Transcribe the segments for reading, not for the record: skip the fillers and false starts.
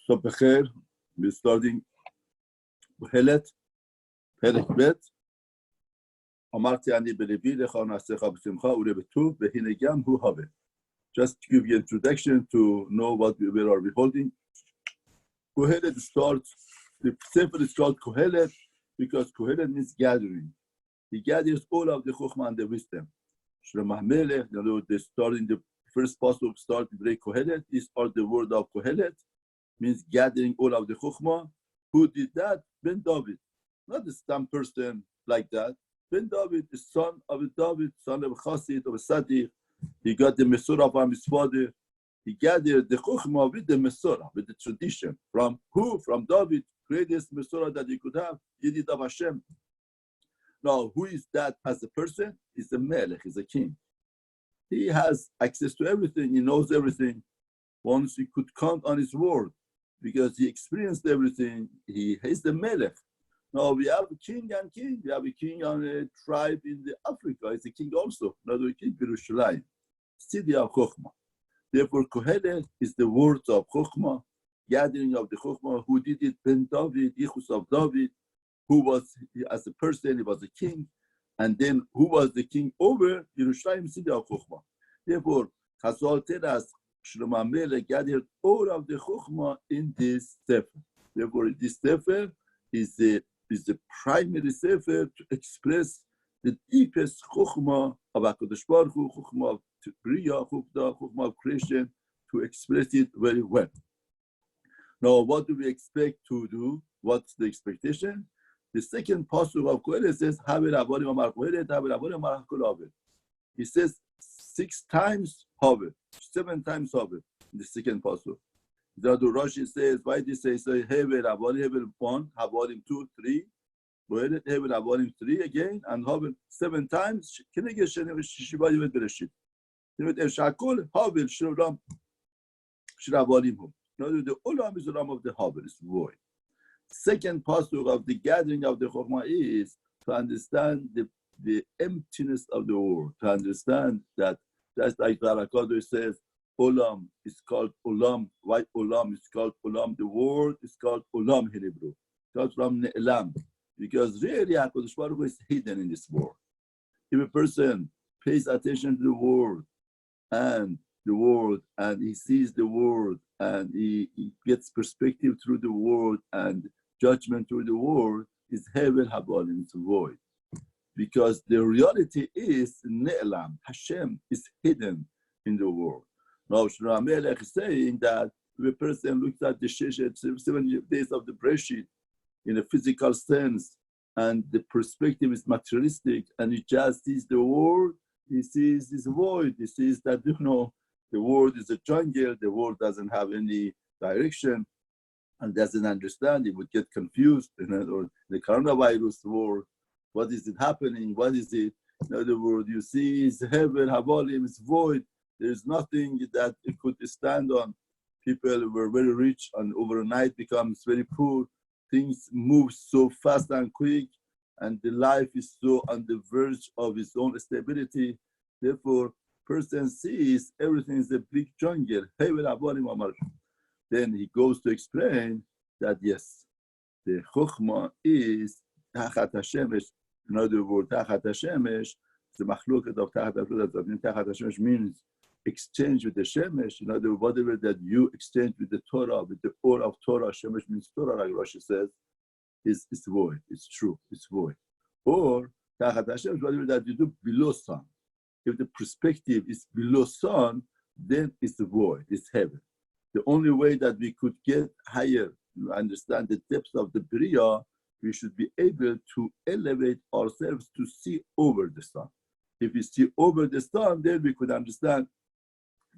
So, Becher, we're starting Kohelet, Perek Bet. אמרתי אני בלבי לך ונעשיך בשמחה ולבטוב והנה גם הוא הווה. Just to give you an introduction to know what we are beholding. Kohelet starts, the sefer is called Kohelet because Kohelet means gathering. He gathers all of the Chokhmah and the wisdom. Shlomo HaMelech, they start in the first pasuk, start with Kohelet. These are the word of Kohelet, means gathering all of the Chokhmah. Who did that? Ben David. Not some person like that. Ben David, the son of David, son of a Chassid, of a Sadiq. He got the Mesorah from his father. He gathered the Chokhmah with the Mesorah, with the tradition. From who? From David, greatest Mesorah that he could have, Yedid of Hashem. Now, who is that as a person? He's a Melech, he's a king. He has access to everything, he knows everything. Once he could count on his word, because he experienced everything, he is the Melech. Now we have a king and king. We have a king on a tribe in Africa. It's a king also. Another king, Yerushalayim, city of Chokhmah. Therefore, Kohelet is the words of Chokhmah, gathering of the Chokhmah. Who did it? Ben David, Yichus of David, who was, as a person, he was a king. And then who was the king over Yerushalayim, city of Chokhmah. Therefore, Chazal tells us, Shlomo HaMelech gathered all of the Chokhmah in this sefer. Therefore, this sefer is the primary sefer to express the deepest Chokhmah of HaKadosh Baruch Hu, Chokhmah of Bria, Chokhmah of creation, to express it very well. Now, what do we expect to do? What's the expectation? The second pasuk of Kohelet says, he says 6 times Havel, 7 times Havel in the second pasuk. The Rashi says, why did he say Hevel, Hevel 1, Havalim 2, 3, Kohelet, Hevel, Havalim 3 again, and Havel 7 times. Keneged Shiva Yevet Bereshit. Yevet Shakol, Havel, Shloram, Shiravalim Hum. Now the Olam is the Ram of the Havel, it's void. Second pasuk of the gathering of the Chokhmah is to understand the emptiness of the world, to understand that just like Barakado says, Olam is called Olam. Why Olam is called Olam? The word is called Olam in Hebrew. It's called from Ne'elam. Because really, HaKadosh Baruch Hu is hidden in this world. If a person pays attention to the word, and he sees the word, and he gets perspective through the word, and judgment through the word, is Hevel Habalim, it's void. Because the reality is Ne'elam. Hashem is hidden in the world. Now, Shlomo HaMelech is saying that if a person looks at the 7 days of the Breshit in a physical sense, and the perspective is materialistic, and he just sees the world, he sees this void. He sees that, the world is a jungle, the world doesn't have any direction, and doesn't understand. He would get confused. Or the coronavirus world, what is it happening? What is it? In other words, you see, it's heaven, Havalim, it's void. There's nothing that it could stand on. People were very rich and overnight becomes very poor. Things move so fast and quick, and the life is so on the verge of its own stability. Therefore, person sees everything is a big jungle. Then he goes to explain that yes, the Chokhmah is Tachat HaShemesh. In other words, Tachat HaShemesh, the machloket of Tachat HaShemesh. Tachat HaShemesh means exchange with the Shemesh. In other words, whatever that you exchange with the Torah, with the ore of Torah, Shemesh means Torah, like Rashi says, is void. It's true, it's void. Or Tachat HaShemesh, whatever that you do below sun. If the perspective is below sun, then it's void, it's heaven. The only way that we could get higher, understand the depths of the Bria, we should be able to elevate ourselves to see over the sun. If we see over the sun, then we could understand.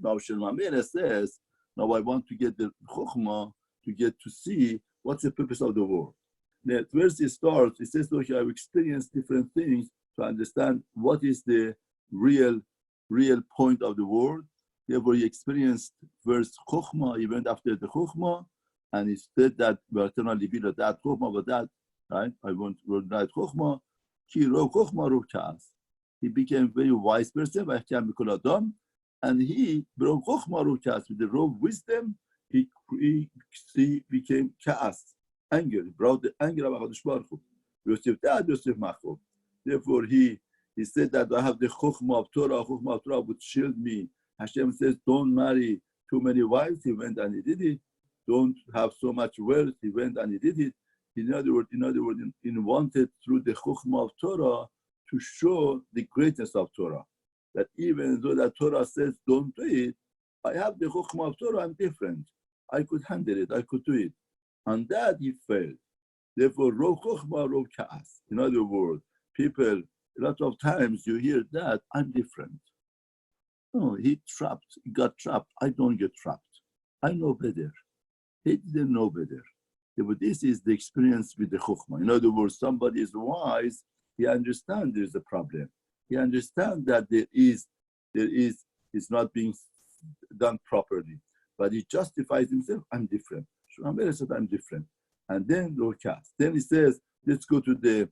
Now, Shlomo HaMelech says, now I want to get the Chokhmah to get to see what's the purpose of the world. Now, first it starts, it says, okay, I've experienced different things to understand what is the real point of the world. Therefore, he experienced first Chokhmah, he went after the Chokhmah, and he said that, that Chokhmah, but that, right? I want to write Chokhmah, he became a very wise person, and he brought Chokhmah Rukas with the raw wisdom. he became ka'as, anger. He brought the anger of HaKadosh Baruch Hu. Yosef Machov. Therefore, he said that I have the Chokhmah of Torah. Chokhmah of Torah would shield me. Hashem says, don't marry too many wives. He went and he did it. Don't have so much wealth. He went and he did it. In other words, he wanted through the Chokhmah of Torah to show the greatness of Torah. That even though that Torah says don't do it, I have the Chokhmah of Torah, I'm different. I could handle it, I could do it. On that he failed. Therefore, Rov Chokhmah, Rov Ka'as. In other words, people, a lot of times you hear that, I'm different. No, he got trapped. I don't get trapped. I know better. He didn't know better. But this is the experience with the Chokhmah. In other words, somebody is wise, he understands there's a problem. He understands that it's not being done properly. But he justifies himself, I'm different. Shmuel said, I'm different. And then Lokas. Then he says, let's go to the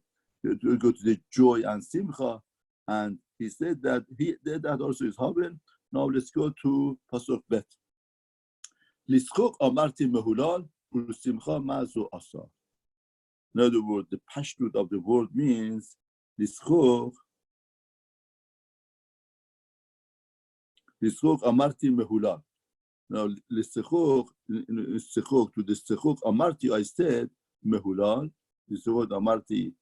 joy and simcha. And he said that that also is Havel. Now let's go to Pasuk Bet. Lischok amarti mehulal ulsimcha mazu asa. In other words, the pashtut of the word means lischok amarti mehulal. Now, lischok to the lischok amarti, I said mehulal. Lischok amarti.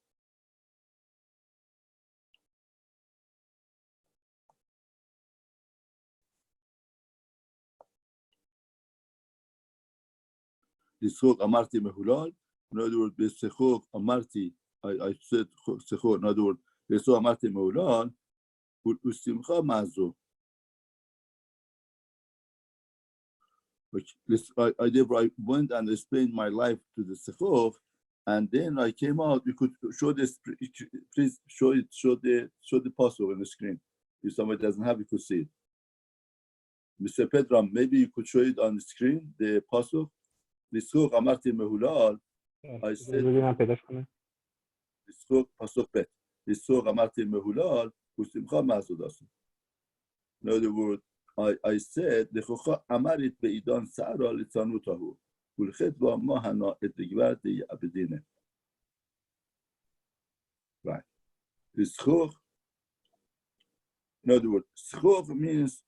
Lischok amarti mehulal. In other words, lischok amarti, I said lischok. In other words, lischok amarti mehulal. Usimcha mazu. I went and explained my life to the Sechov, and then I came out. You could show this, please show the pasuk on the screen. If somebody doesn't have, you could see it. Mr. Petram, maybe you could show it on the screen, the pasuk. Lischok amarti mehulal. I said, Lischok pasuk bet. Lischok amarti mehulal. Usimcha mazudas. In other words, I said, Lechocha amarit beidan sa'ara litzanutahu. Ulchet v'amma hana et ligvar de yabedine. Right. Lischok, in other words, schok means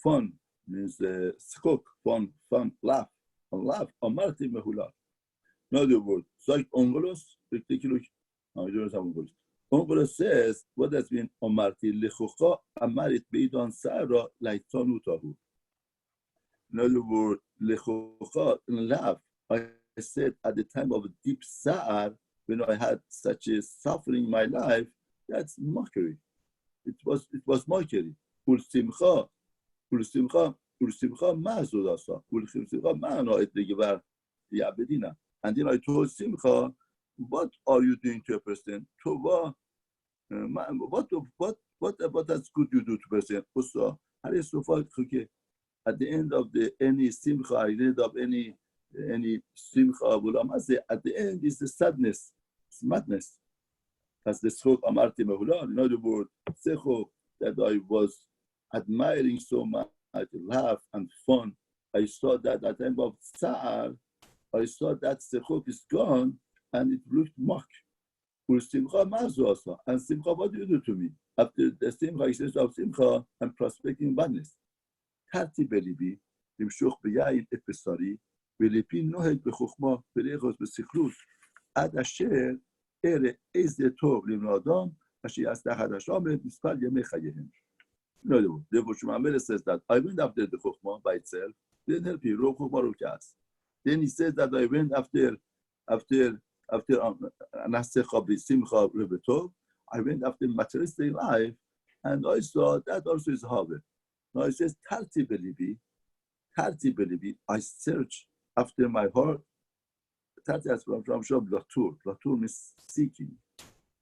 fun, means schok, fun, laugh, amarti mehulal. In other words, it's like ongolos, take a look. No, you don't have ongolos. Ongolos says, what does mean amarti? Lechocha amarit beidan sa'ara litzanutahu. In other words, lechocha, laugh. I said at the time of deep sa'ar, when I had such a suffering in my life, that's mockery. It was mockery. Ulsimcha ma'azodasa. Ulsimcha ma'ana et legivar yabedina. And then I told Simcha, what are you doing to a person? Tova, what that's good you do to a person? Also, at the end of any Simcha, at the end of any Simcha, at the end is the sadness, it's madness. That's the Schok Amarti Mehulan. In other words, Sechok, that I was admiring so much, laugh and fun. I saw that at the end of Sa'ar, I saw that Sechok is gone and it looked mock. And Simcha, what do you do to me? After the Simcha, he says of Simcha, I'm prospecting badness. Tarti belibi, Limshoch beyayin et besari, velipi noheg bechokma, velechos besichlut, ad asher ere ezde tov limnadam, asher yastachad Hashem mispal yemei chayehim. In other words, therefore Shmuel says that I went after the chokma by itself, didn't help you, Rov chokma Rov Ka'as. Then he says that I went after Anasecha b'simcha rebetov, I went after materialistic life, and I saw that also is Havel. Now it says, Tarti belibi, I search after my heart. Tarti as from Shab Latur. Latur means seeking.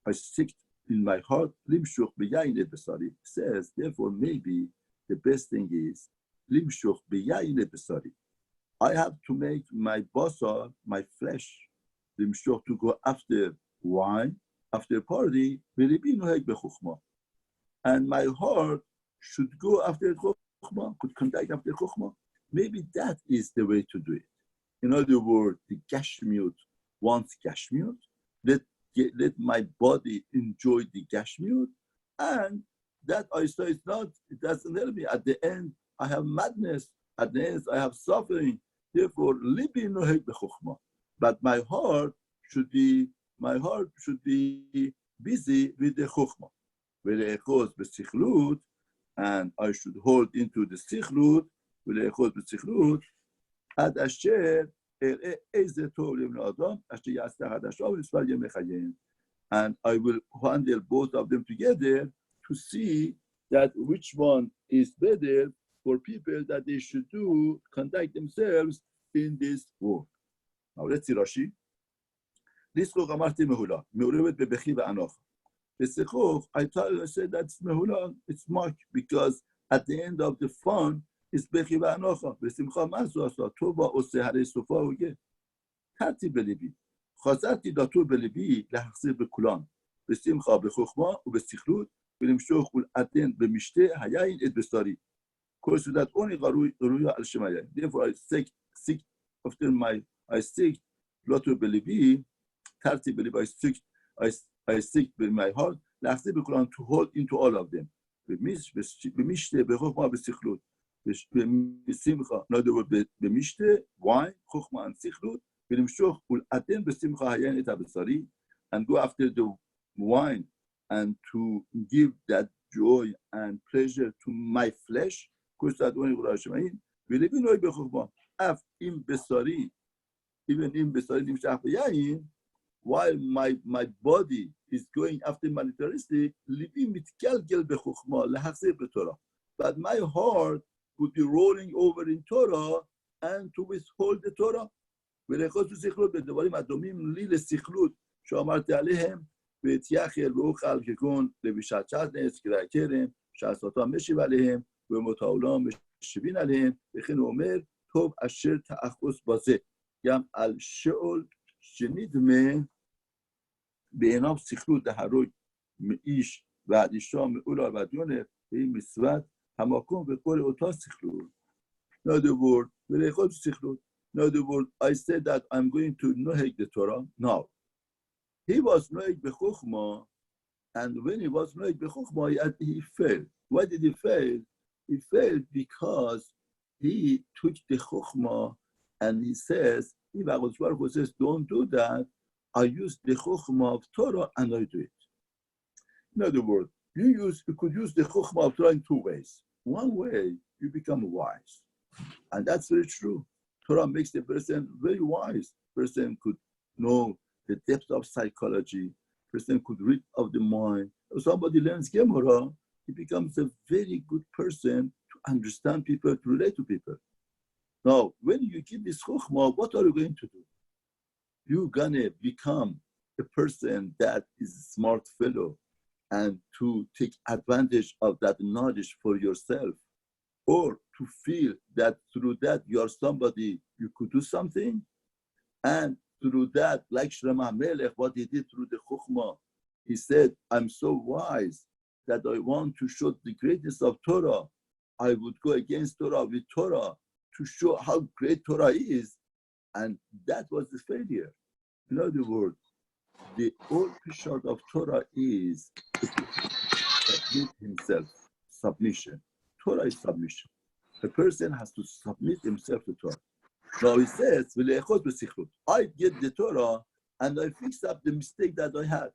I seek in my heart, Limshuch beyayin et besari. Says, therefore, maybe the best thing is, Limshuch beyayin et besari. I have to make my basar, my flesh, Limshuch, to go after wine, after party, belibi noheg bechuchma. And my heart should go after Chokhmah, could conduct after Chokhmah. maybe that is the way to do it. In other words, the Gashmiut wants Gashmiut. Let my body enjoy the Gashmiut, and that I say it's not, it doesn't help me. At the end, I have madness. At the end, I have suffering. Therefore, libi noheg b'chokhmah. But my heart should be busy with the chokhmah. V'le'echos b'sichlut, and I should hold into the sichlut. V'le'echos b'sichlut, ad asher er'e eze tov lebnei adam, asher yaseh hadashav v'yisrael yemei. And I will handle both of them together to see that which one is better for people that they should conduct themselves in this world. Now let's see Rashi. This chok amarti mehula, me'urevet bebechi ve'anoch. This chok, I said that's mehula, it's mock, because at the end of the fun, it's bechi ve'anocha. V'simcha mazu asa, tova ose harei sofa uge. Tarti belibi. חזרתי דתור בלבי להחזיר בכולן, בשמחה, בחוכמה ובסכלות, ולמשוך ולעדן במשתה היין את בשרי. כל סעודת עוני ראויה על שם היין. Therefore I seek דתור בלבי, תרתי בלבי, I seek in my heart, להחזיר בכולן, to hold into all of them. במשתה, בחוכמה ובסכלות. בשמחה, נדבר במשתה, wine, חוכמה וסכלות, and go after the wine and to give that joy and pleasure to my flesh. Even in Besari, while my body is going after materialistic, but my heart would be rolling over in Torah and to withhold the Torah. ולאחוז בסיכלות בדברים הדומים לי לסיכלות שאמרתי עליהם ואת יחל ואוכל כגון לבישת שדנס, קריאת כרם, שעשותם משיב עליהם ומות העולם משיבין עליהם, וכן הוא אומר, טוב אשר תאחוז בזה, גם על שאול שנדמה בעיניו סיכלות להרוג מאיש ועד אישה מעולה ועד יונר, והיא מצוות המקום וכל אותה סיכלות. In other words, ולאחוז בסיכלות. In other words, I said that I'm going to noheg the Torah. No. He was noheg b'chokhmah, and when he was noheg b'chokhmah, he failed. Why did he fail? He failed because he took the chokhmah and he says, if HaKadosh Baruch Hu says, don't do that, I use the chokhmah of Torah and I do it. In other words, you could use the chokhmah of Torah in two ways. One way, you become wise. And that's very true. Torah makes the person very wise. Person could know the depth of psychology. Person could read of the mind. If somebody learns Gemara, he becomes a very good person to understand people, to relate to people. Now, when you give this chokhmah, what are you going to do? You're going to become a person that is a smart fellow and to take advantage of that knowledge for yourself, or to feel that through that you are somebody, you could do something, and through that, like Shlomo HaMelech, what he did through the Chokhmah, he said, I'm so wise that I want to show the greatness of Torah. I would go against Torah with Torah to show how great Torah is, and that was the failure. In other words, the old picture of Torah is submit himself, submission. Torah is submission. A person has to submit himself to Torah. Now he says, I get the Torah and I fix up the mistake that I had.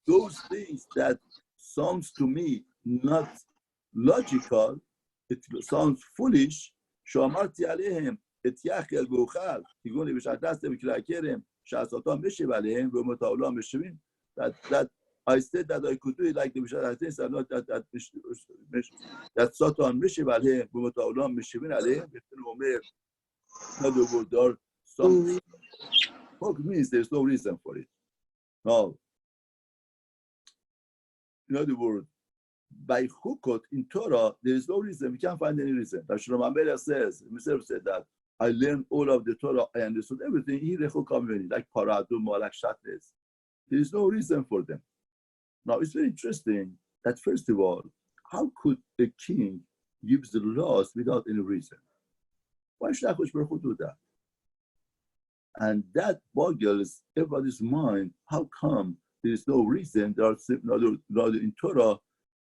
Those things that sounds to me not logical, it sounds foolish. That I said that I could do it like the Mishadis, and not that Satan Mishiv Aleh, Bumataolam Mishivin Aleh, Omer. In other words, there are some what means there's no reason for it. No. In other words, by Hukot in Torah, there is no reason. We can't find any reason. Shlomo HaMelech says, himself said that I learned all of the Torah, I understood everything. He like Paradum or like Shatres. There is no reason for them. Now, it's very interesting that, first of all, how could a king gives the laws without any reason. Why should HaKadosh Baruch Hu do that? And that boggles everybody's mind. How come there is no reason? There are rather in Torah,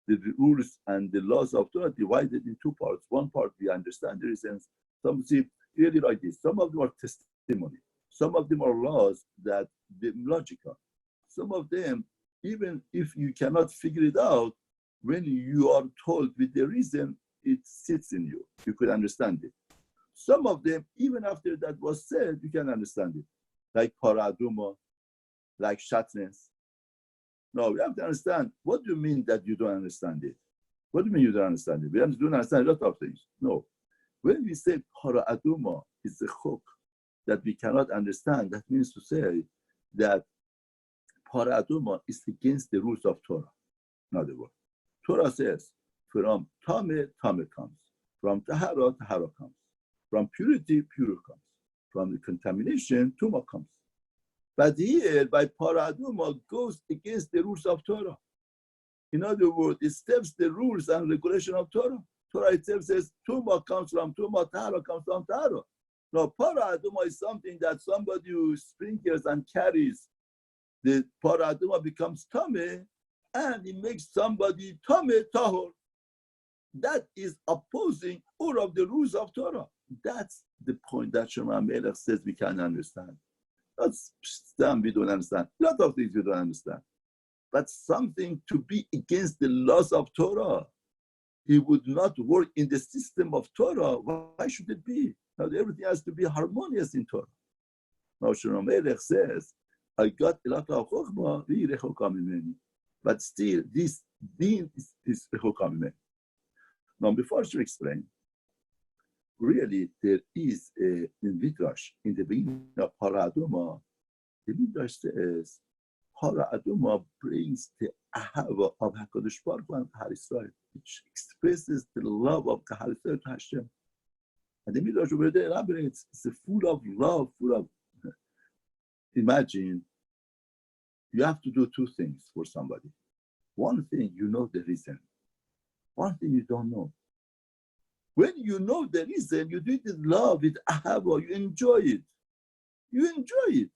the rules and the laws of Torah divided in two parts. One part we understand the reasons. Some see really like this. Some of them are testimony. Some of them are laws that they're logical. Some of them, even if you cannot figure it out, when you are told with the reason, it sits in you. You could understand it. Some of them, even after that was said, you can understand it. Like paraduma, like shatnez. No, we have to understand, what do you mean that you don't understand it? What do you mean you don't understand it? We don't understand a lot of things. No. When we say paraduma is a hook that we cannot understand, that means to say that paraduma is against the rules of Torah. In other words, Torah says, from Tameh, Tameh comes. From Tahara, Tahara comes. From purity, pure comes. From the contamination, Tuma comes. But here, by paraduma, goes against the rules of Torah. In other words, it steps the rules and regulation of Torah. Torah itself says, Tuma comes from Tuma, Tahara comes from Tahara. Now, paraduma is something that somebody who sprinkles and carries, the paraduma becomes Tameh, and it makes somebody Tameh, Tahor. That is opposing all of the rules of Torah. That's the point that Shema Melech says we can understand. Not some we don't understand. A lot of things we don't understand. But something to be against the laws of Torah. He would not work in the system of Torah. Why should it be? Now everything has to be harmonious in Torah. Now Shema Melech says, I got a lot of chokhmah, but still this deen is rechokah mimeni. Now before I should explain, really, there is a Midrash in the beginning of Paraduma. The Midrash says, Paraduma brings the ahava of HaKadosh Baruch Hu and Kahal Yisrael, which expresses the love of Kahal Yisrael to Hashem. And the Midrash over there elaborates, it's full of love, full of... Imagine, you have to do two things for somebody. One thing, you know the reason. One thing you don't know. When you know the reason, you do it with love, with ahava, you enjoy it. You enjoy it.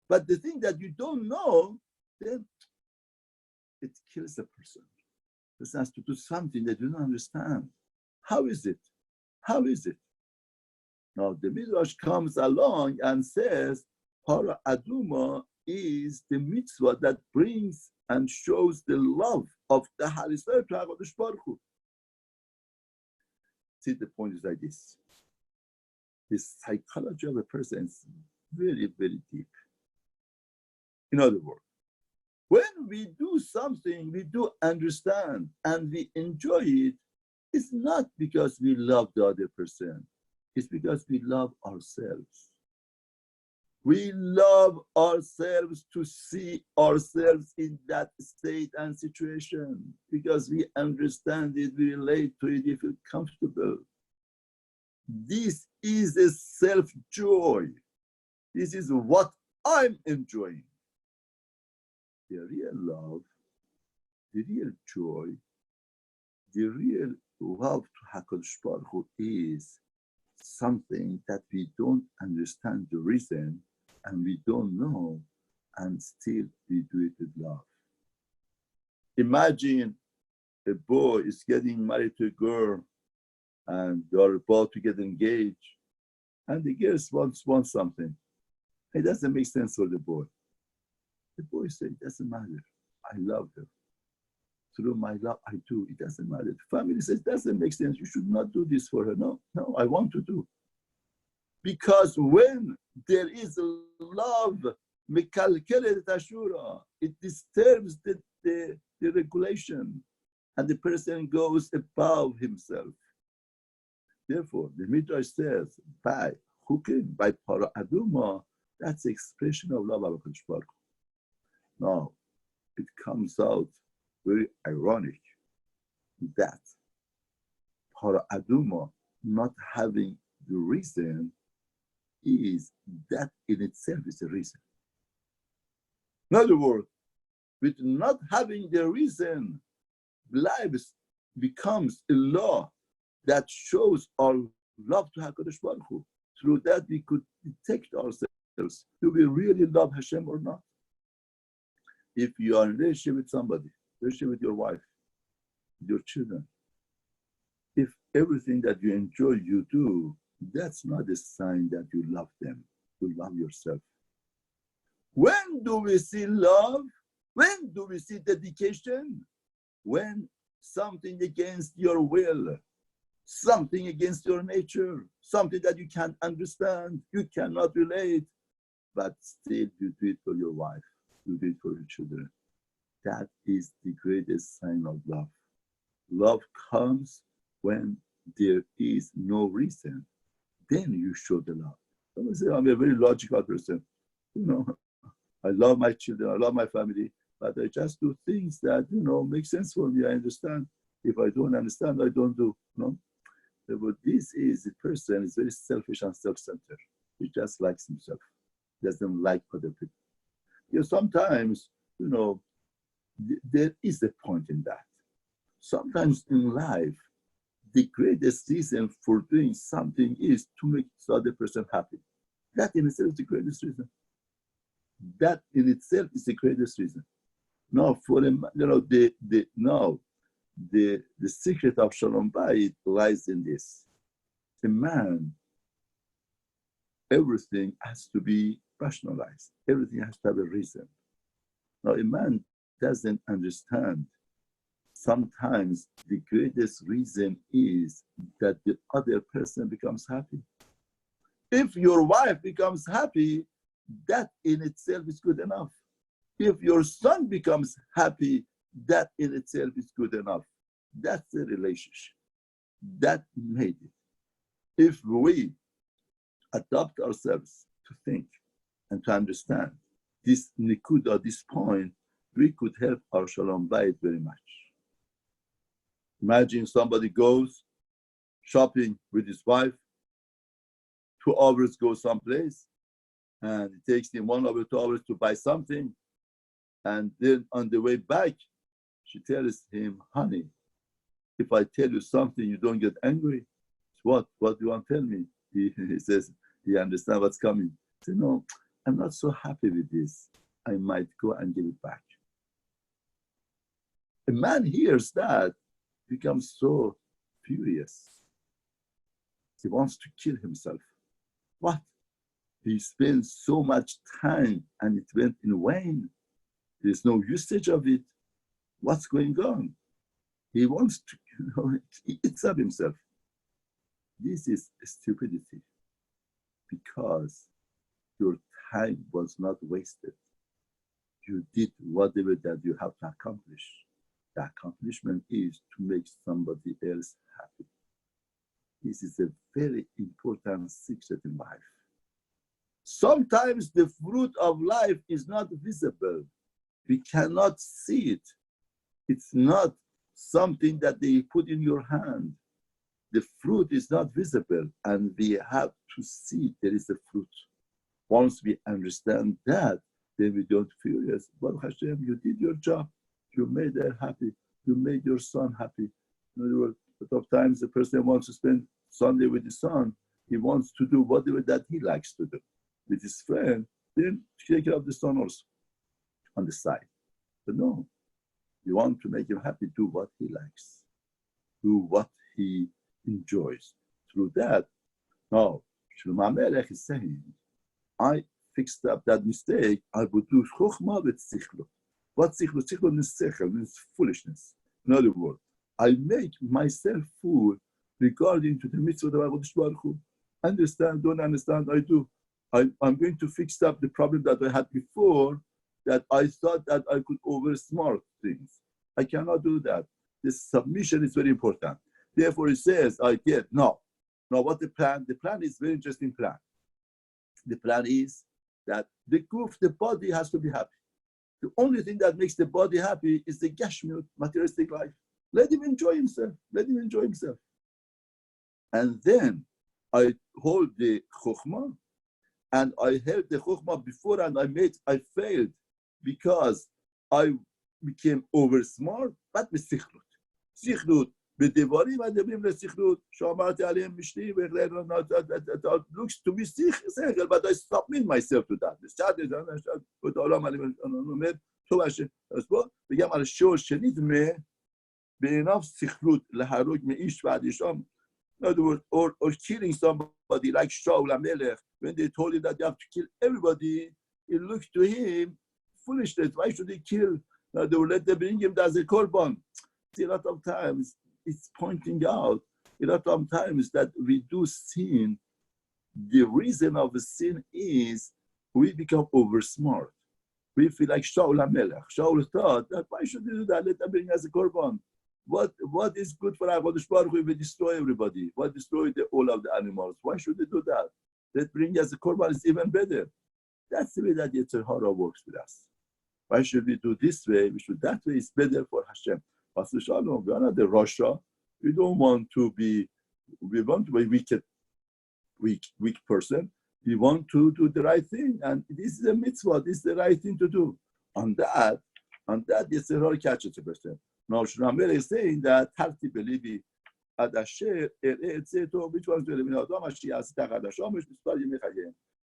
But the thing that you don't know, then it kills the person. The person has to do something that you don't understand. How is it? How is it? Now, the Midrash comes along and says, Para Aduma is the mitzvah that brings and shows the love of the Halisar to HaKadosh Baruch Hu. See, the point is like this. The psychology of a person is very, very deep. In other words, when we do something, we do understand and we enjoy it, it's not because we love the other person. It's because we love ourselves. We love ourselves to see ourselves in that state and situation because we understand it, we relate to it, we feel comfortable. This is a self-joy. This is what I'm enjoying. The real love, the real joy, the real love to HaKadosh Baruch Hu is something that we don't understand the reason and we don't know, and still we do it with love. Imagine a boy is getting married to a girl and they are about to get engaged and the girl wants something. It doesn't make sense for the boy. The boy says, it doesn't matter. I love her. Through my love, I do. It doesn't matter. The family says, it doesn't make sense. You should not do this for her. No, I want to do. Because when there is love, it disturbs the regulation and the person goes above himself. Therefore, the Midrash says, by hooking, by para aduma, that's the expression of love of HaKadosh Baruch Hu. Now, it comes out very ironic that para aduma, not having the reason, is that in itself is a reason. In other words, with not having the reason, life becomes a law that shows our love to HaKadosh Baruch Hu. Through that, we could detect ourselves. Do we really love Hashem or not? If you are in a relationship with somebody, relationship with your wife, your children, if everything that you enjoy you do, that's not a sign that you love them. You love yourself. When do we see love? When do we see dedication? When something against your will, something against your nature, something that you can't understand, you cannot relate, but still you do it for your wife, you do it for your children. That is the greatest sign of love. Love comes when there is no reason. Then you show the love. Someone say, I'm a very logical person. I love my children, I love my family, but I just do things that, make sense for me. I understand. If I don't understand, I don't do. But this is, the person is very selfish and self-centered. He just likes himself. Doesn't like other people. Sometimes, there is a point in that. Sometimes in life, the greatest reason for doing something is to make the other person happy. That in itself is the greatest reason. That in itself is the greatest reason. Now, for the secret of Shalom Bayit lies in this. A man, everything has to be rationalized. Everything has to have a reason. Now, a man doesn't understand. Sometimes the greatest reason is that the other person becomes happy. If your wife becomes happy, that in itself is good enough. If your son becomes happy, that in itself is good enough. That's the relationship. That made it. If we adopt ourselves to think and to understand this nikuda, this point, we could help our Shalom Bayit very much. Imagine somebody goes shopping with his wife, 2 hours go someplace, and it takes him 1 hour, 2 hours to buy something. And then on the way back, she tells him, honey, if I tell you something, you don't get angry. What? What do you want to tell me? He says, he understands what's coming. He says, no, I'm not so happy with this. I might go and give it back. A man hears that, becomes so furious. He wants to kill himself. What? He spends so much time and it went in vain. There's no usage of it. What's going on? He wants to, he eats up himself. This is stupidity because your time was not wasted. You did whatever that you have to accomplish. The accomplishment is to make somebody else happy. This is a very important secret in life. Sometimes the fruit of life is not visible. We cannot see it. It's not something that they put in your hand. The fruit is not visible, and we have to see there is a fruit. Once we understand that, then we don't feel, yes, Baruch Hashem, you did your job. You made her happy. You made your son happy. In other words, a lot of times the person wants to spend Sunday with his son. He wants to do whatever that he likes to do with his friend. Then take care of the son also on the side. But no, you want to make him happy, do what he likes. Do what he enjoys. Through that, now, Shlomo Melech is saying, I fixed up that mistake. I would do chokhmah with sichlut. What sichlut? Sichlut means sechel, means foolishness. In other words, I make myself fool regarding to the mitzvah of HaKadosh Baruch Hu. Understand, don't understand, I do. I'm going to fix up the problem that I had before, that I thought that I could oversmart things. I cannot do that. This submission is very important. Therefore, it says, I get, no. Now, what the plan? The plan is a very interesting plan. The plan is that the body has to be happy. The only thing that makes the body happy is the gashmiut, materialistic life. Let him enjoy himself. Let him enjoy himself. And then I hold the chokhmah, and I held the chokhmah before, and I failed because I became over smart, but with sichlut. Sichlut, به دیواری و دبیم لسیخلود شامرت علیهم میشتی و looks to be single but I submit myself to that شاید عالم علیهم تو باشه بگم على شو شنیدمه به اناف سیخلود لحروک میش بعدیشام in other words, or killing somebody like Shaul HaMelech, when they told him that you have to kill everybody, it looked to him foolishness. Why should he kill? In other words, let them bring him as a korban. See, a lot of times it's pointing out, a lot of times that we do sin. The reason of the sin is we become over smart. We feel like Shaul HaMelech. Shaul thought that why should they do that? Let them bring as a korban. What is good for HaKadosh Baruch Hu? We destroy everybody. What destroy all of the animals? Why should they do that? Let bring as a korban is even better. That's the way that Yetzer Hara works with us. Why should we do this way? We should that way is better for Hashem. Pastor Shalom, we are not the Rasha. We don't want to be. We want to be weak person. We want to do the right thing, and this is a mitzvah. This is the right thing to do. On that, Yetzer Hara catches a person. Now, Shramel is saying that Tarti Belibi Adasher Etzeto, which was the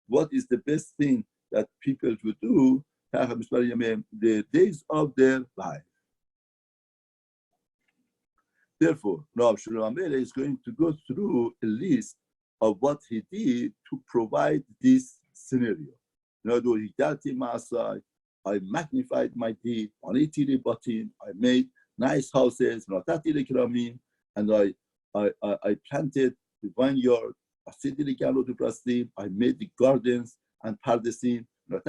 what is the best thing that people would do the days of their life. Therefore, Rav Shramel is going to go through a list of what he did to provide this scenario. In other words, I magnified my deed, I made nice houses, and I planted the vineyard, I made the gardens and pardesim, I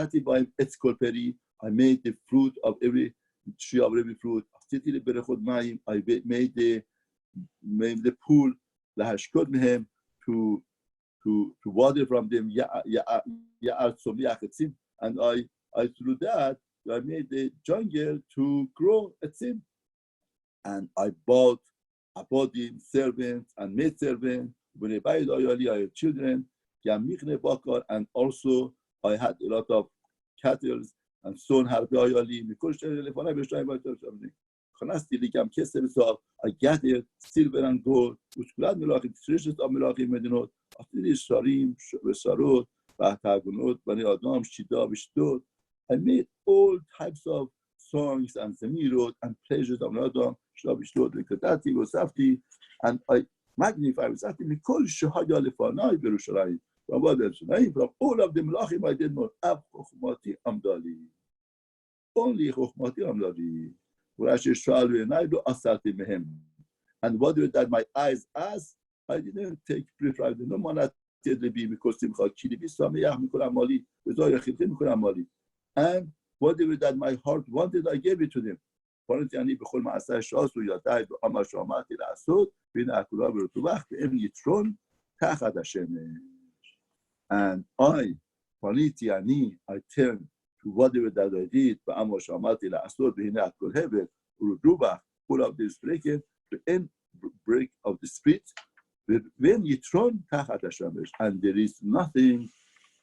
made the fruit of every tree of every fruit. I made the pool to water from them, and I through that I made the jungle to grow etzim. And I bought him servants and maid servants. When I had children, and also I had a lot of cattle and son I gathered silver and gold, treasures of Melachim Medinot, I made all types of songs and zemirot and pleasures of Adam, and I magnify from all of the Melachim I did more. Only Chokhmati Amdali. And what did that my eyes asked, I didn't take preference. No man because and whatever that my heart wanted, I gave it to them. And I turned to whatever that I did, full of this breaking, the end break of the spirit, when you thrown and there is nothing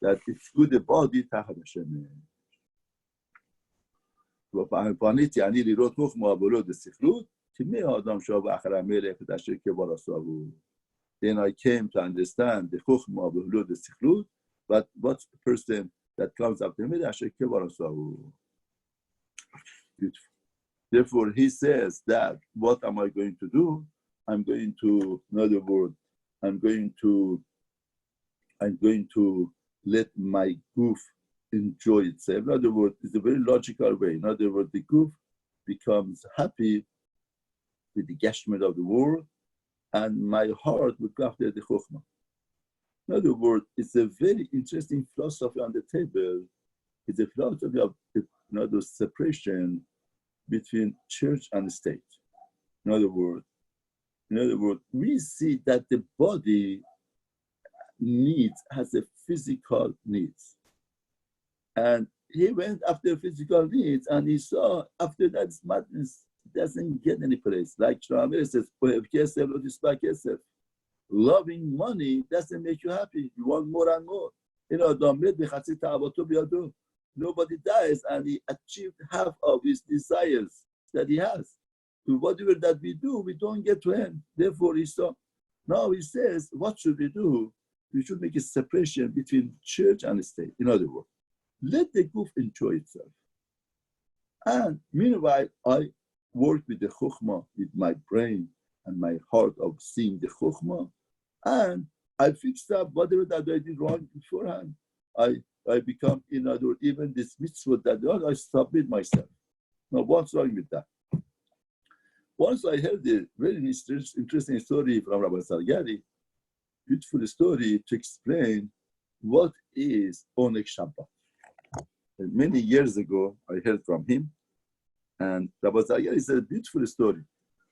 that is good about it. לראות מוך מעבולות בספרות, כמי האדם שוב אחר המלך ודשיר כברסו. Then I came to understand the Chokhmah of the Siklut, but what's the person that comes after me? Beautiful. Therefore, he says that what am I going to do? I'm going to, in other words, I'm going to let my goof enjoy itself. In other words, it's a very logical way. In other words, the goof becomes happy with the gashment of the world, and my heart will go after the Chokhmah. In other words, it's a very interesting philosophy on the table. It's a philosophy of separation between church and state. In other words, we see that the body has a physical needs. And he went after physical needs, and he saw after that madness doesn't get any place. Like Shlomo says, loving money doesn't make you happy. You want more and more. Nobody dies, and he achieved half of his desires that he has. whatever that we do, we don't get to him. Therefore, now he says, what should we do? We should make a separation between church and state. In other words, let the goof enjoy itself. And meanwhile, I work with the chokhmah, with my brain and my heart of seeing the chokhmah, and I fixed up whatever that I did wrong beforehand. I become, in other words, even this mitzvah that I submit myself. Now, what's wrong with that? Once I heard a very interesting story from Rabbi Sargari, beautiful story to explain what is Oneg Shabbat. And many years ago, I heard from him, and Rabbi Sargari said a beautiful story.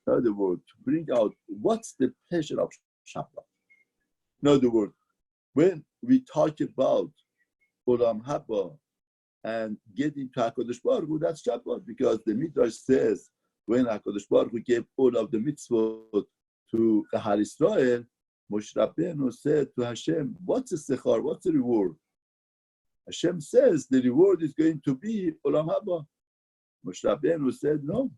In other words, to bring out what's the pleasure of Shabbat. In other words, when we talk about Olam Haba and getting to HaKadosh Baruch Hu, that's Shabbat, because the Midrash says when HaKadosh Baruch Hu gave all of the mitzvot to Kahal Israel, Moshe Rabbeinu said to Hashem, what's the sechar, what's the reward? Hashem says the reward is going to be Olam Haba. Moshe Rabbeinu said, no.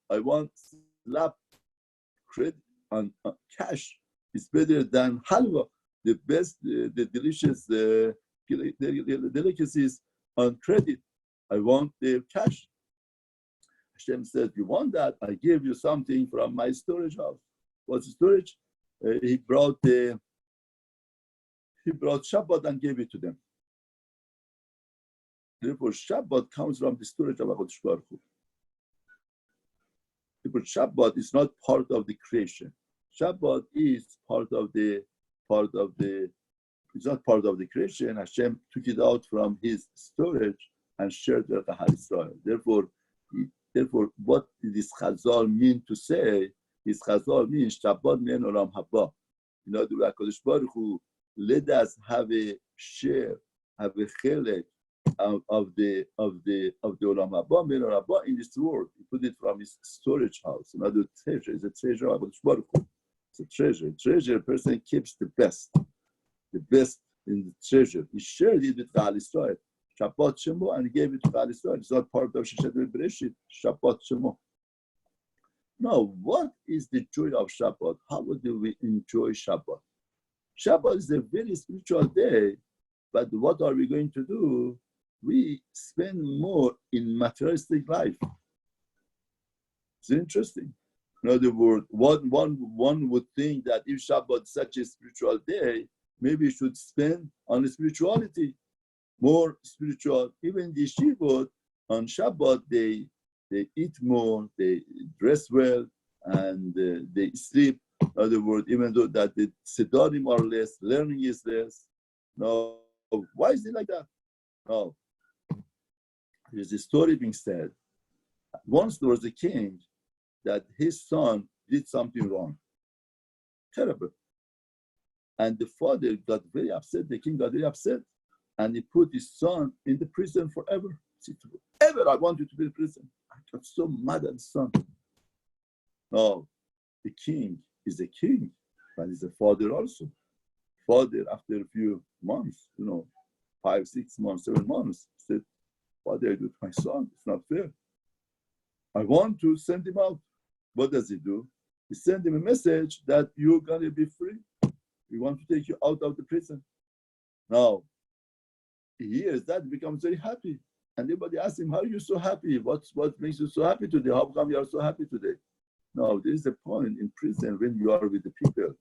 I want slap credit on cash. It's better than halwa. The best, the delicious delicacies on credit. I want the cash. Hashem said, you want that? I gave you something from my storage house. What's the storage? He brought Shabbat and gave it to them. Therefore, Shabbat comes from the storage of HaKadosh Baruch Hu. Therefore, Shabbat is not part of the creation. Shabbat is it's not part of the creation. Hashem took it out from his storage and shared with Kahal Israel. Therefore, what this Chazal mean to say? This Chazal means Shabbat mean Olam Haba. In other words, HaKadosh Baruch Hu let us have a share, have a Kohelet of the Olam Haba, mean Olam Haba in this world. He put it from his storage house. Another treasure is a treasure of HaKadosh Baruch Hu. It's a treasure. Treasure, a person keeps the best in the treasure. He shared it with Kahal Israel. Shabbat Shemo, and he gave it to Kahal Israel. It's not part of Shishat Bereshit. Shabbat Shemo. Now, what is the joy of Shabbat? How do we enjoy Shabbat? Shabbat is a very spiritual day, but what are we going to do? We spend more in materialistic life. It's interesting. In other words, one would think that if Shabbat is such a spiritual day, maybe we should spend on spirituality, more spiritual. Even the yeshivot on Shabbat, they eat more, they dress well, and they sleep. In other words, even though that the sedarim are less, learning is less. No, why is it like that? No. There's a story being said. Once there was a king that his son did something wrong. Terrible. And the father got very upset. The king got very upset. And he put his son in the prison forever. Forever I want you to be in prison. I got so mad at the son. No, the king is a king, but he's a father also. Father, after a few months, 5, 6 months, 7 months, said, what did I do to my son? It's not fair. I want to send him out. What does he do? He sends him a message that you're going to be free. We want to take you out of the prison. Now, he hears that, he becomes very happy. And everybody asks him, how are you so happy? What makes you so happy today? How come you are so happy today? No, there is a point in prison when you are with the people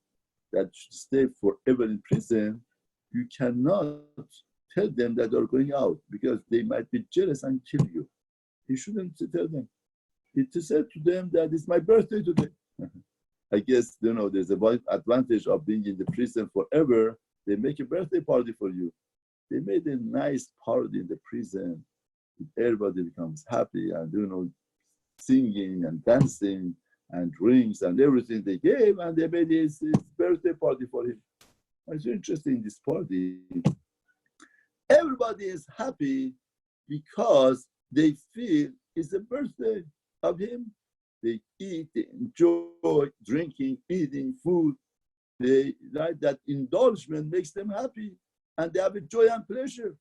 that should stay forever in prison, you cannot tell them that they're going out because they might be jealous and kill you. You shouldn't tell them. It's said to them that it's my birthday today. I guess, there's a advantage of being in the prison forever. They make a birthday party for you. They made a nice party in the prison. Everybody becomes happy and, singing and dancing and drinks and everything they gave, and they made his birthday party for him. It's interesting, this party. Everybody is happy because they feel it's the birthday of him. They eat, they enjoy drinking, eating food. That indulgence makes them happy, and they have a joy and pleasure.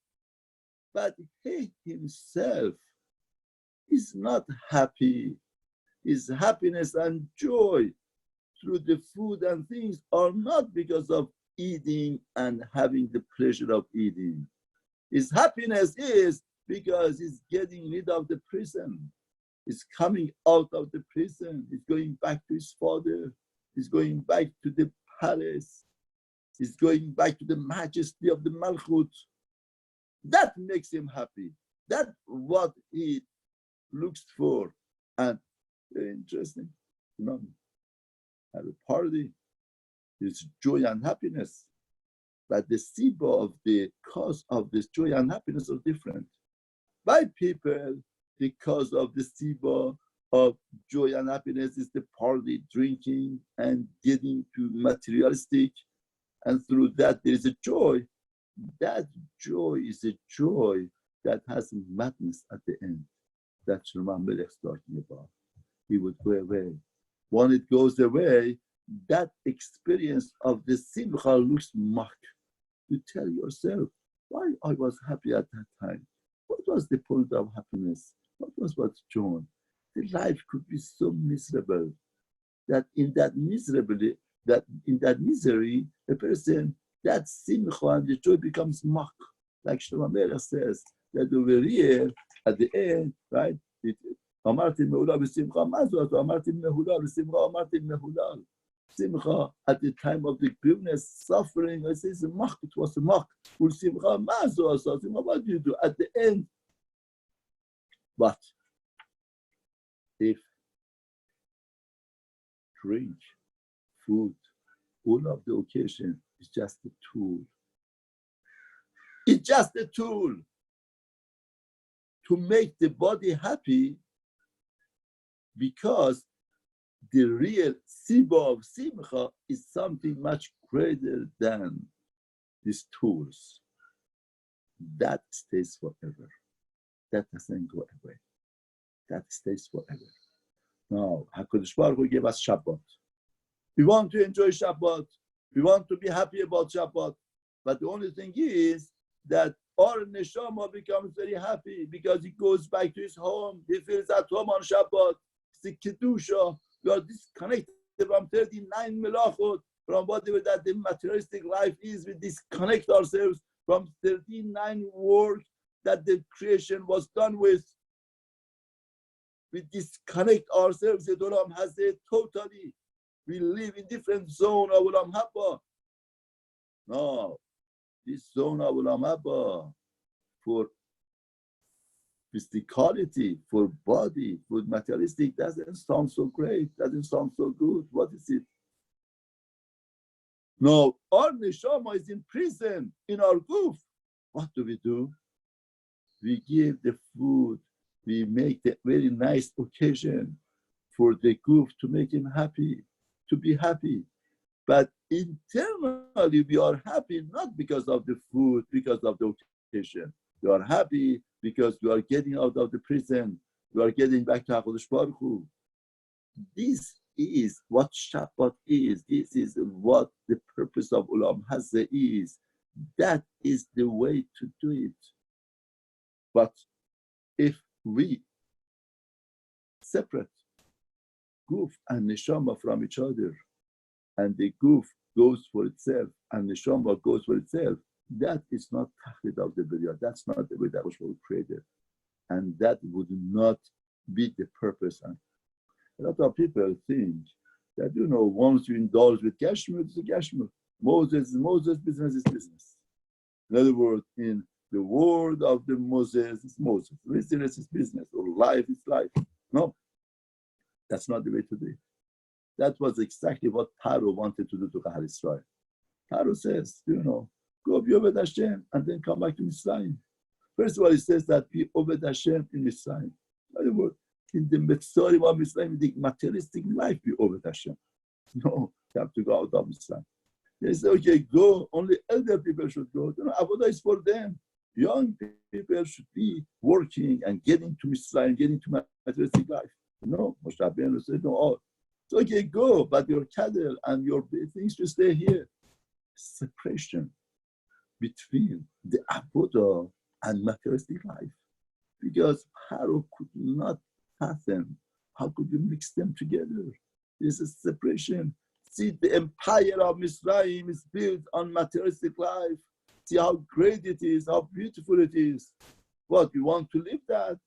But he himself is not happy. His happiness and joy through the food and things are not because of eating and having the pleasure of eating. His happiness is because he's getting rid of the prison. He's coming out of the prison. He's going back to his father. He's going back to the palace. He's going back to the majesty of the Malchut. That makes him happy. That's what he looks for. And very interesting. Have a party. It's joy and happiness. But the siba of the cause of this joy and happiness are different. By people, the cause of the siba of joy and happiness is the party, drinking, and getting to materialistic. And through that, there is a joy. That joy is a joy that has madness at the end. That's Shlomo Melech talking about. He would go away. When it goes away, that experience of the simcha looks mock. You tell yourself, why I was happy at that time? What was the point of happiness? What was joy? The life could be so miserable that in that misery, a person, that simcha and the joy becomes mock. Like Shlomo Melech says, that over here, at the end, right? אמרתי מהולל בשמחה, מה זאת? אמרתי מהולל בשמחה, אמרתי מהולל. Simcha, at the time of the grievous suffering, I say, it was a mock. Simcha, מה זאת? Simcha, what do you do? At the end. But if drink, food, all of the occasion is just a tool. It's just a tool to make the body happy, because the real siba of simcha is something much greater than these tools. That stays forever. That doesn't go away. That stays forever. Now, HaKadosh Baruch Hu gave us Shabbat. We want to enjoy Shabbat. We want to be happy about Shabbat. But the only thing is that our neshama becomes very happy because he goes back to his home. He feels at home on Shabbat. The Kedusha, we are disconnected from 39 melachot, from whatever that the materialistic life is. We disconnect ourselves from 39 work that the creation was done with. We disconnect ourselves. The Olam Hazeh totally. We live in different zone of Olam Haba. No, this zone of Olam Haba for physicality, for body, for materialistic, doesn't sound so great, doesn't sound so good. What is it? No, our neshama is in prison, in our goof. What do? We give the food, we make the very nice occasion for the goof to make him happy, to be happy. But internally, we are happy not because of the food, because of the occasion. We are happy because we are getting out of the prison. We are getting back to HaKadosh Baruch Hu. This is what Shabbat is. This is what the purpose of Olam Hazeh is. That is the way to do it. But if we separate Guf and Neshama from each other, and the Guf goes for itself and Neshama goes for itself, that is not Tachlit of the Bria. That's not the way that was created. And that would not be the purpose. And a lot of people think that, once you indulge with Gashmut, it's a Gashmut. Moses' business is business. In other words, in the word of the Moses is Moses. Business is business, or life is life. No, that's not the way to do it. That was exactly what Paro wanted to do to Kahal Israel. Paro says, go be Obed Hashem and then come back to Mitzrayim. First of all, he says that be Obed Hashem in Mitzrayim. In other words, in the Mitzrayim of Mitzrayim, the materialistic life, be Obed Hashem. No, you have to go out of Mitzrayim. They say, okay, go. Only elder people should go. Avodah is for them. Young people should be working and getting to Mitzrayim, getting to materialistic life. No, Moshe Rabbeinu said, no, so okay, go, but your cattle and your things should stay here. Separation between the avodah and materialistic life. because Pharaoh could not fathom how could you mix them together. This is separation. See, the empire of Misraim is built on materialistic life. See how great it is, how beautiful it is. What, you want to live that?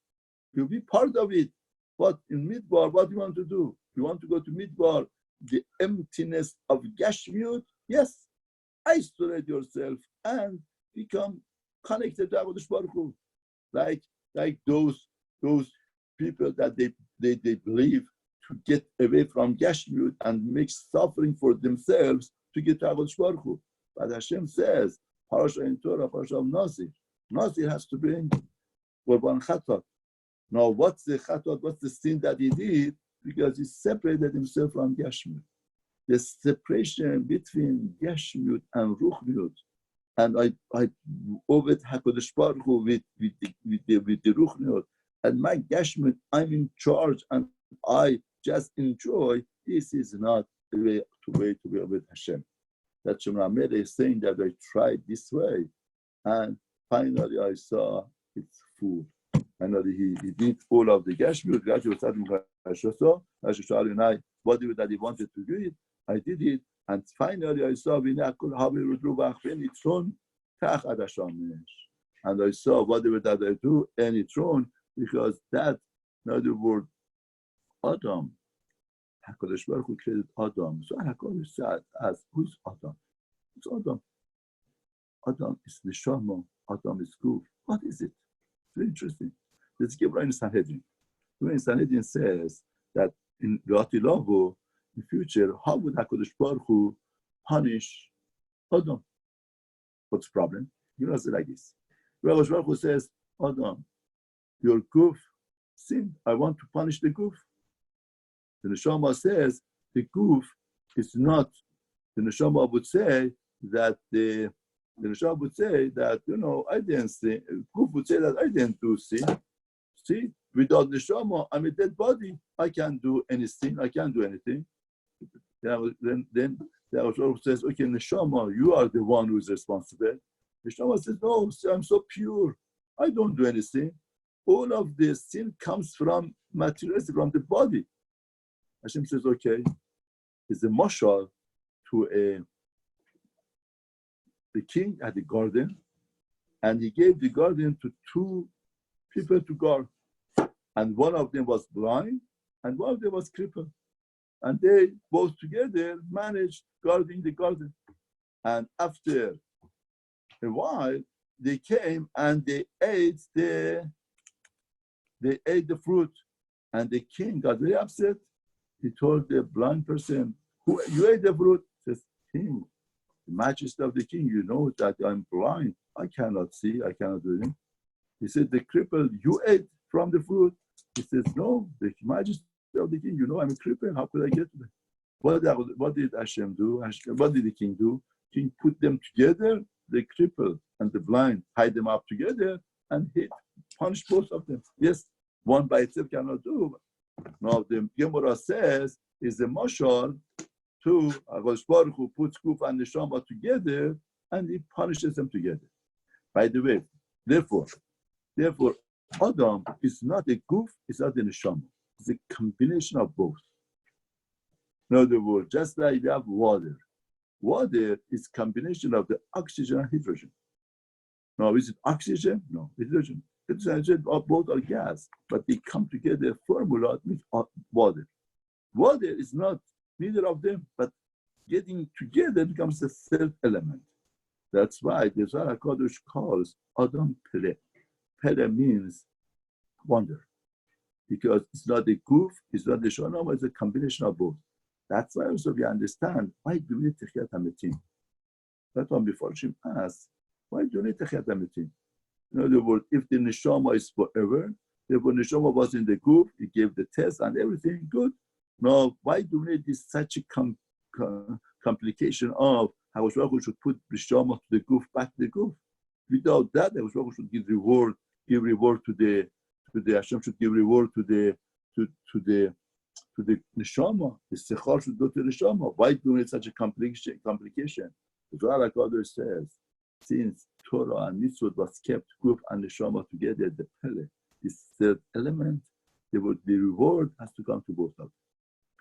You'll be part of it. But in Midbar, what do you want to do? You want to go to Midbar, the emptiness of Gashmiut? Yes, isolate yourself and become connected to HaKadosh Baruch Hu. Like those people that they believe to get away from Gashmiut and make suffering for themselves to get to HaKadosh Baruch Hu. But Hashem says, Parasha in Torah, Parasha of Nazir. Nazir has to bring Korban Chatat. Now, what's the Chatat? What's the sin that he did? Because he separated himself from Gashmiut. The separation between Gashmiut and Ruchniut, and I obeyed HaKadosh Baruch Hu with the Ruchniut, and my Gashmiut, I'm in charge, and I just enjoy. This is not the way to be with Hashem. That Shemra Melech is saying that I tried this way, and finally I saw it's food. Finally he did all of the Gashmiut. Whatever that he wanted to do it, I did it, and finally I saw and I saw whatever that I do, any throne, because that, in other words, Adam, HaKadosh Baruch Hu created Adam. So HaKadosh said, who's Adam? It's Adam. Adam is Neshama. Adam is Guf. What is it? Very interesting. Let's give right in Sanhedrin. When Sanhedrin says that in Gatilahu, in future, how would HaKadosh Baruch Hu punish Adam? What's the problem? You know, it's like this. HaKadosh Baruch Hu says, Adam, your Guf sinned. I want to punish the Guf. The Neshama says the Guf is not. The Neshama would say that the Neshama would say that, I didn't sin. Guf would say that I didn't do sin. See, without Neshama, I'm a dead body. I can't do any sin. I can't do anything. Then the Neshama says, okay, Neshama, you are the one who is responsible. Neshama says, no, I'm so pure. I don't do anything. All of the sin comes from materialistic, from the body. Hashem says, okay, it's a mashal to the king had a garden, and he gave the garden to two people to guard. And one of them was blind, and one of them was crippled. And they both together managed guarding the garden. And after a while, they came and they ate the fruit. And the king got very upset. He told the blind person, "Who you ate the fruit?" He says, "King, the majesty of the king, you know that I'm blind. I cannot see. I cannot do anything." He said, "The crippled, you ate from the fruit." He says, "No, the majesty of the king, you know I'm a cripple. How could I get to them?" What did Hashem do? What did the king do? King put them together, the crippled and the blind, tied them up together and punished both of them. Yes, one by itself cannot do. Now the Gemara says is a mashal to HaKadosh Baruch Hu puts Guf and Neshama together and he punishes them together. By the way, therefore, Adam is not a Guf, it's not a Neshama. It's a combination of both. In other words, just like you have water. Water is combination of the oxygen and hydrogen. Now, is it oxygen? No, hydrogen. Hydrogen both are gas, but they come together, formula with water. Water is not neither of them, but getting together becomes a third element. That's why the Zohar HaKadosh calls Adam Perek. Perek means wonder, because it's not a Guf, it's not a Shonam, it's a combination of both. That's why also we understand why do we need Techiyat HaMetim. That one before Shem asked, why do we need Techiyat HaMetim? In other words, if the Neshama is forever, if the Neshama was in the Guf, he gave the test and everything good. Now, why do we need this such a complication of how we should put Neshama to the Guf, back to the Guf? Without that, we should give reward to the Hashem should give reward to the Neshama. The Sechar should go to the Neshama. Why do we need such a complication? The Zohar HaKadosh says, since Torah and Mitzvot was kept Guf and Neshama together, the Perek, this third element, the reward has to come to both of them.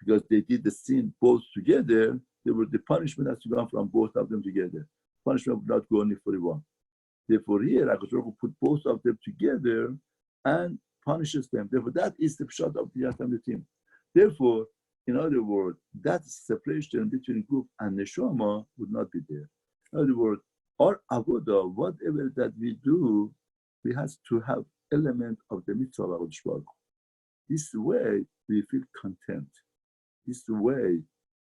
Because they did the sin both together, the punishment has to come from both of them together. Punishment would not go only for one. Therefore, here, HaKadosh Baruch Hu put both of them together and punishes them. Therefore, that is the pshat of the Yatam. Therefore, in other words, that separation between group and neshama would not be there. In other words, our avodah, whatever that we do, we have to have element of the mitzvah of HaKadosh Baruch Hu. This way, we feel content. This way,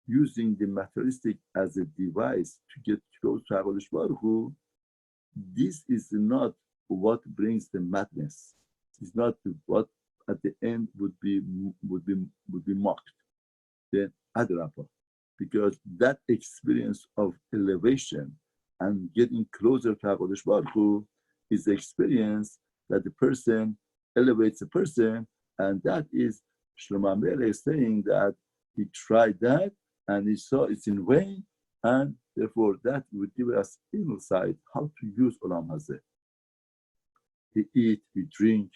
using the materialistic as a device to get close to HaKadosh Baruch Hu, this is not what brings the madness. It's not what at the end would be mocked. Then Adrapa, because that experience of elevation and getting closer to HaKadosh Baruch Hu is the experience that the person elevates a person, and that is Shlomo Melech saying that he tried that and he saw it's in vain, and therefore that would give us insight how to use Olam Hazeh. We eat, we drink,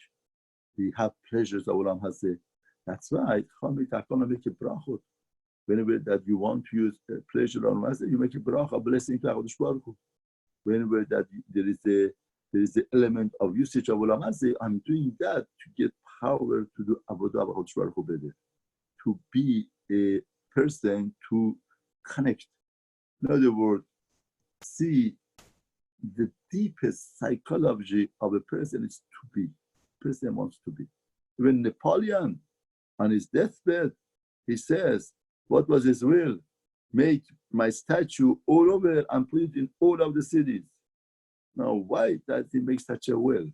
we have pleasures of Olam Hazeh. That's why Chachamim make a brachot. Whenever that you want to use pleasure of Olam Hazeh, you make a bracha, blessing to HaKadosh Baruch Hu. Whenever that there is the element of usage of Olam Hazeh, I'm doing that to get power to do avodah of HaKadosh Baruch Hu better, to be a person to connect. In other words, see the deepest psychology of a person is to be. Person wants to be. Even Napoleon, on his deathbed, he says, what was his will? Make my statue all over and put it in all of the cities. Now, why does he make such a will?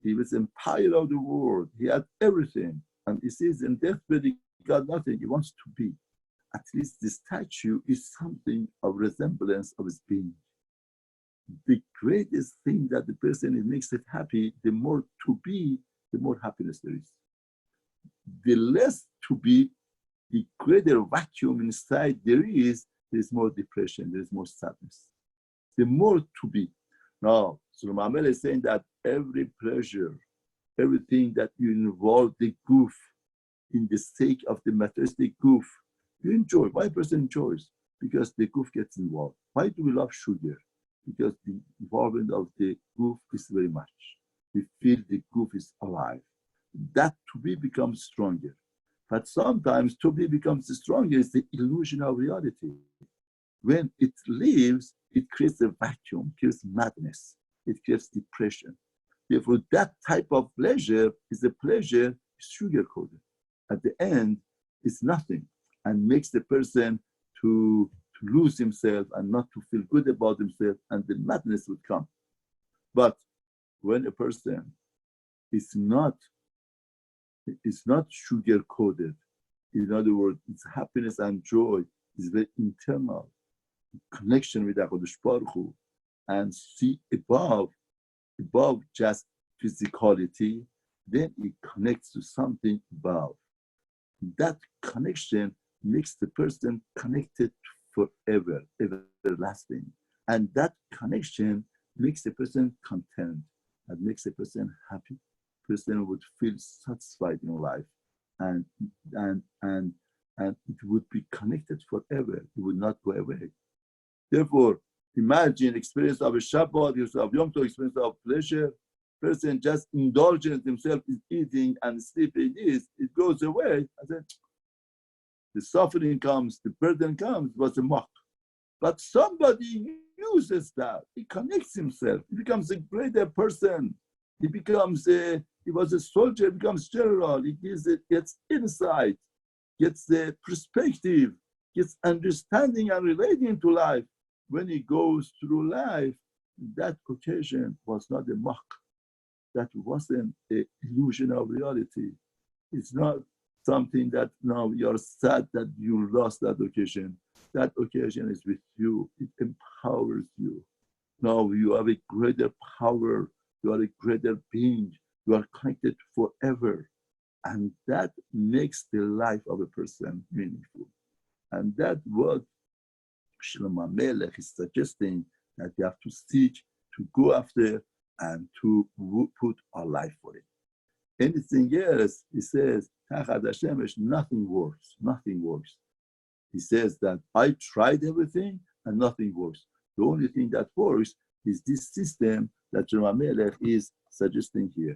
He was empire of the world. He had everything. And he says in deathbed, he got nothing. He wants to be. At least the statue is something of resemblance of his being. The greatest thing that the person makes it happy, the more to be, the more happiness there is. The less to be, the greater vacuum inside there is more depression, there is more sadness. The more to be. Now, Shlomo Melech is saying that every pleasure, everything that you involve the goof in the sake of the materialistic goof, you enjoy. Why a person enjoys? Because the goof gets involved. Why do we love sugar? Because the involvement of the goof is very much. We feel the goof is alive. That to be becomes stronger. But sometimes to be becomes stronger is the illusion of reality. When it leaves, it creates a vacuum, creates madness, it creates depression. Therefore, that type of pleasure is a pleasure sugar-coated. At the end, it's nothing and makes the person to lose himself and not to feel good about himself, and the madness would come. But when a person is not sugar-coated, in other words, its happiness and joy is very internal, connection with HaKadosh Baruch Hu, and see above just physicality, then it connects to something above. That connection makes the person connected forever, everlasting. And that connection makes the person content and makes the person happy. Person would feel satisfied in life, and it would be connected forever. It would not go away. Therefore, imagine experience of a Shabbat, of Yom Tov, experience of pleasure. Person just indulges himself in eating and sleeping. It goes away. And then the suffering comes, the burden comes. It was a mock. But somebody uses that. He connects himself. He becomes a greater person. He was a soldier, becomes general. He gets insight, gets the perspective, gets understanding and relating to life. When he goes through life, that occasion was not a mock. That wasn't an illusion of reality. It's not something that now you're sad that you lost that occasion. That occasion is with you. It empowers you. Now you have a greater power. You are a greater being. You are connected forever. And that makes the life of a person meaningful. And that's what Shlomo Melech is suggesting, that we have to seek, to go after, and to put our life for it. Anything else, he says, Tachad Hashemesh, nothing works. Nothing works. He says that I tried everything and nothing works. The only thing that works is this system that Shlomo Melech is suggesting here.